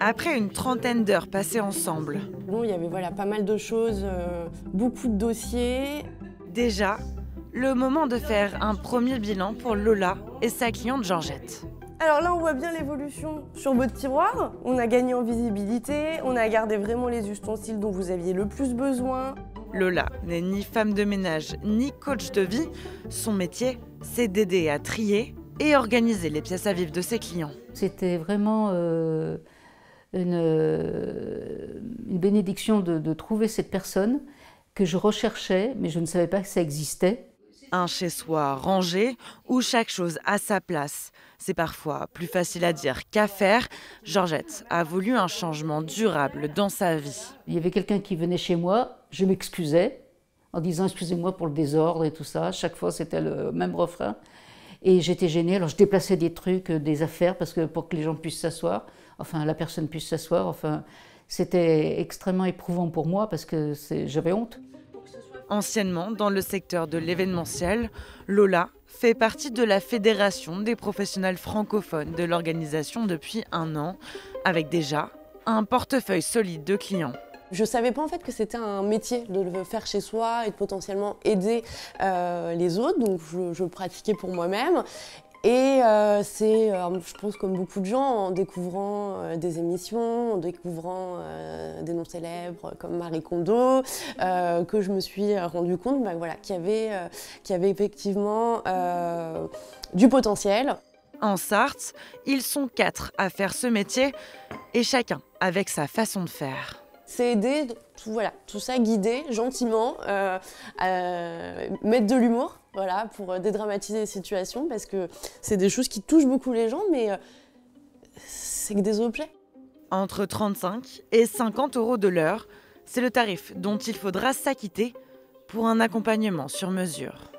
Après une trentaine d'heures passées ensemble, Bon, il y avait voilà, pas mal de choses, beaucoup de dossiers. déjà, le moment de faire un premier bilan pour Lola et sa cliente Georgette. Alors là, on voit bien l'évolution sur votre tiroir. On a gagné en visibilité, on a gardé vraiment les ustensiles dont vous aviez le plus besoin. Lola n'est ni femme de ménage ni coach de vie. Son métier, c'est d'aider à trier et organiser les pièces à vivre de ses clients. C'était vraiment une bénédiction de trouver cette personne que je recherchais, mais je ne savais pas que ça existait. Un chez-soi rangé où chaque chose a sa place. C'est parfois plus facile à dire qu'à faire. Georgette a voulu un changement durable dans sa vie. Il y avait quelqu'un qui venait chez moi, je m'excusais en disant excusez-moi pour le désordre et tout ça. Chaque fois, c'était le même refrain. Et j'étais gênée, alors je déplaçais des trucs, des affaires, pour que les gens puissent s'asseoir, enfin la personne puisse s'asseoir. Enfin, c'était extrêmement éprouvant pour moi parce que j'avais honte. Anciennement, dans le secteur de l'événementiel, Lola fait partie de la Fédération des professionnels francophones de l'organisation depuis 1 an, avec déjà un portefeuille solide de clients. Je ne savais pas en fait que c'était un métier de le faire chez soi et de potentiellement aider les autres, donc je le pratiquais pour moi-même. Et je pense comme beaucoup de gens, en découvrant des émissions, en découvrant des noms célèbres comme Marie Kondo, que je me suis rendu compte qu'il y avait effectivement du potentiel. En Sarthe, ils sont 4 à faire ce métier et chacun avec sa façon de faire. C'est aider, tout ça guider gentiment, mettre de l'humour. Voilà, pour dédramatiser les situations, parce que c'est des choses qui touchent beaucoup les gens, mais c'est que des objets. Entre 35 et 50 € de l'heure, c'est le tarif dont il faudra s'acquitter pour un accompagnement sur mesure.